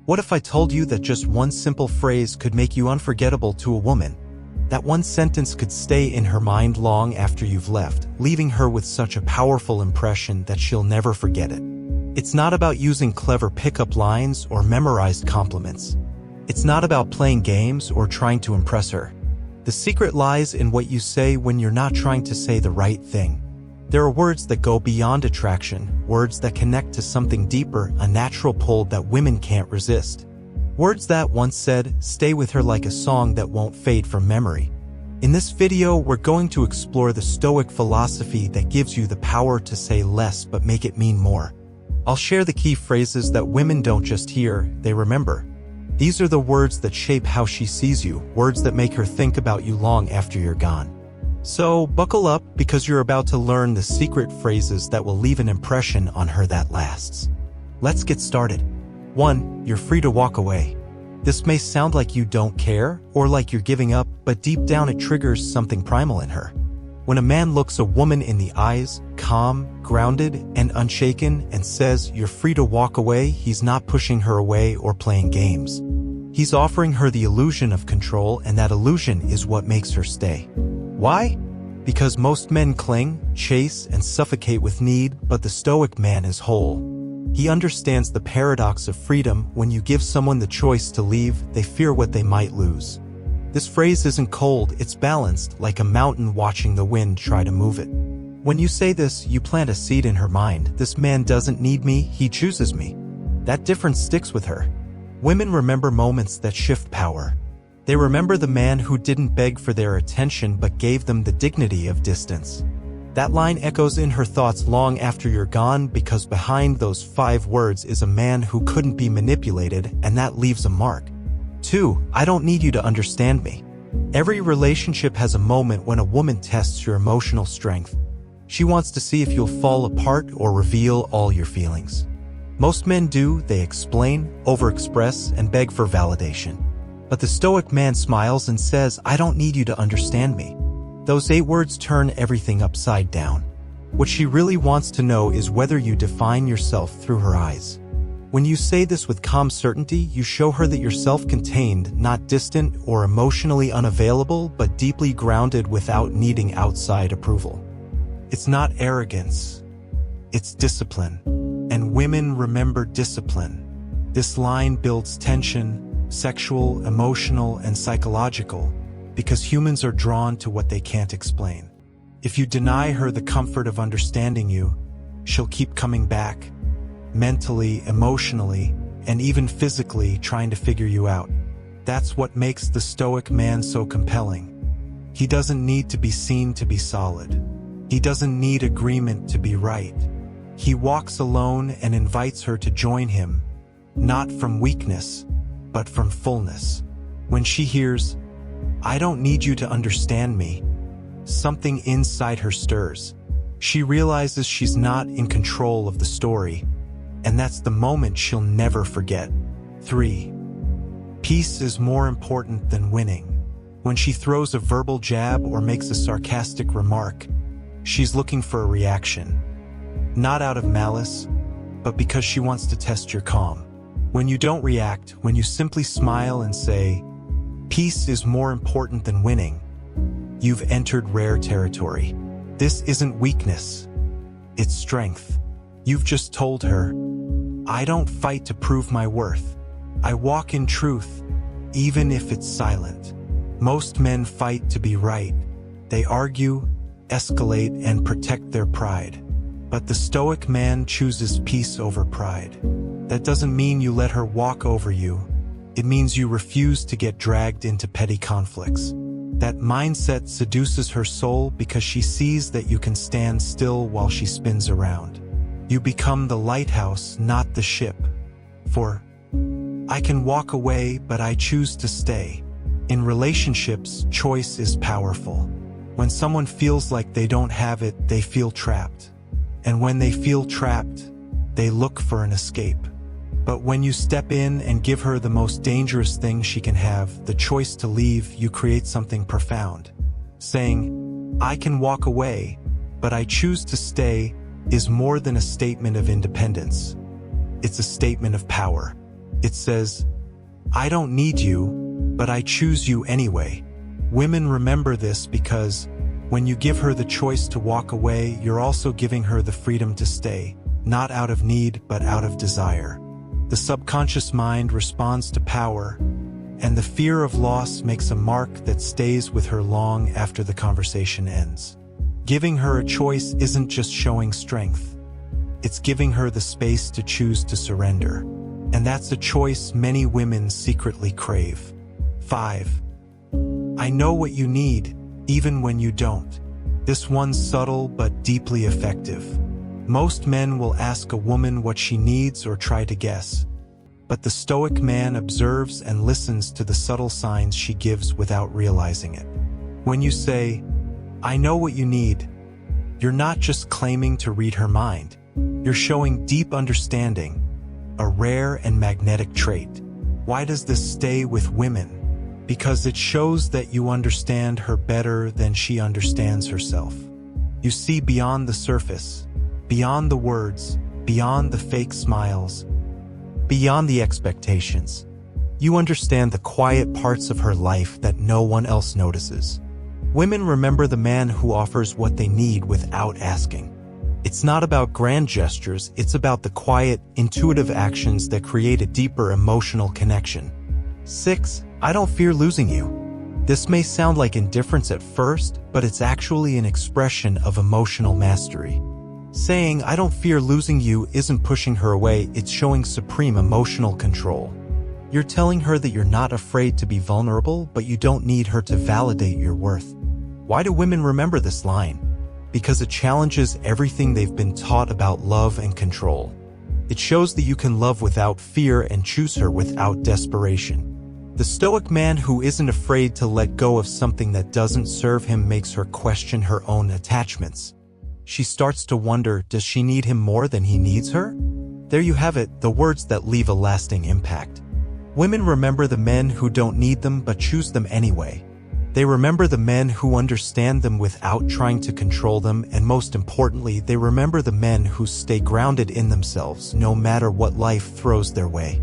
What if I told you that just one simple phrase could make you unforgettable to a woman? That one sentence could stay in her mind long after you've left, leaving her with such a powerful impression that she'll never forget it. It's not about using clever pickup lines or memorized compliments. It's not about playing games or trying to impress her. The secret lies in what you say when you're not trying to say the right thing. There are words that go beyond attraction, words that connect to something deeper, a natural pull that women can't resist. Words that, once said, stay with her like a song that won't fade from memory. In this video, we're going to explore the Stoic philosophy that gives you the power to say less but make it mean more. I'll share the key phrases that women don't just hear, they remember. These are the words that shape how she sees you, words that make her think about you long after you're gone. So, buckle up because you're about to learn the secret phrases that will leave an impression on her that lasts. Let's get started. 1. You're free to walk away. This may sound like you don't care or like you're giving up, but deep down it triggers something primal in her. When a man looks a woman in the eyes, calm, grounded, and unshaken, and says, "You're free to walk away," he's not pushing her away or playing games. He's offering her the illusion of control, and that illusion is what makes her stay. Why? Because most men cling, chase, and suffocate with need, but the Stoic man is whole. He understands the paradox of freedom. When you give someone the choice to leave, they fear what they might lose. This phrase isn't cold, it's balanced, like a mountain watching the wind try to move it. When you say this, you plant a seed in her mind. This man doesn't need me, he chooses me. That difference sticks with her. Women remember moments that shift power. They remember the man who didn't beg for their attention but gave them the dignity of distance. That line echoes in her thoughts long after you're gone, because behind those 5 words is a man who couldn't be manipulated, and that leaves a mark. 2. I don't need you to understand me. Every relationship has a moment when a woman tests your emotional strength. She wants to see if you'll fall apart or reveal all your feelings. Most men do, they explain, overexpress, and beg for validation. But the Stoic man smiles and says, "I don't need you to understand me." Those 8 words turn everything upside down. What she really wants to know is whether you define yourself through her eyes. When you say this with calm certainty, you show her that you're self-contained, not distant or emotionally unavailable, but deeply grounded without needing outside approval. It's not arrogance, it's discipline. And women remember discipline. This line builds tension, sexual, emotional, and psychological, because humans are drawn to what they can't explain. If you deny her the comfort of understanding you, she'll keep coming back, mentally, emotionally, and even physically trying to figure you out. That's what makes the Stoic man so compelling. He doesn't need to be seen to be solid. He doesn't need agreement to be right. He walks alone and invites her to join him, not from weakness, but from fullness. When she hears, "I don't need you to understand me," something inside her stirs. She realizes she's not in control of the story, and that's the moment she'll never forget. 3. Peace is more important than winning. When she throws a verbal jab or makes a sarcastic remark, she's looking for a reaction. Not out of malice, but because she wants to test your calm. When you don't react, when you simply smile and say, "Peace is more important than winning," you've entered rare territory. This isn't weakness, it's strength. You've just told her, "I don't fight to prove my worth. I walk in truth, even if it's silent." Most men fight to be right. They argue, escalate, and protect their pride. But the Stoic man chooses peace over pride. That doesn't mean you let her walk over you. It means you refuse to get dragged into petty conflicts. That mindset seduces her soul because she sees that you can stand still while she spins around. You become the lighthouse, not the ship. For, "I can walk away, but I choose to stay." In relationships, choice is powerful. When someone feels like they don't have it, they feel trapped. And when they feel trapped, they look for an escape. But when you step in and give her the most dangerous thing she can have, the choice to leave, you create something profound. Saying, "I can walk away, but I choose to stay," is more than a statement of independence. It's a statement of power. It says, "I don't need you, but I choose you anyway." Women remember this because when you give her the choice to walk away, you're also giving her the freedom to stay, not out of need, but out of desire. The subconscious mind responds to power, and the fear of loss makes a mark that stays with her long after the conversation ends. Giving her a choice isn't just showing strength. It's giving her the space to choose to surrender. And that's a choice many women secretly crave. 5. I know what you need, even when you don't. This one's subtle but deeply effective. Most men will ask a woman what she needs or try to guess. But the Stoic man observes and listens to the subtle signs she gives without realizing it. When you say, "I know what you need," you're not just claiming to read her mind. You're showing deep understanding, a rare and magnetic trait. Why does this stay with women? Because it shows that you understand her better than she understands herself. You see beyond the surface, beyond the words, beyond the fake smiles, beyond the expectations. You understand the quiet parts of her life that no one else notices. Women remember the man who offers what they need without asking. It's not about grand gestures, it's about the quiet, intuitive actions that create a deeper emotional connection. 6. I don't fear losing you. This may sound like indifference at first, but it's actually an expression of emotional mastery. Saying, "I don't fear losing you," isn't pushing her away, it's showing supreme emotional control. You're telling her that you're not afraid to be vulnerable, but you don't need her to validate your worth. Why do women remember this line? Because it challenges everything they've been taught about love and control. It shows that you can love without fear and choose her without desperation. The Stoic man who isn't afraid to let go of something that doesn't serve him makes her question her own attachments. She starts to wonder, does she need him more than he needs her? There you have it, the words that leave a lasting impact. Women remember the men who don't need them but choose them anyway. They remember the men who understand them without trying to control them, and most importantly, they remember the men who stay grounded in themselves no matter what life throws their way.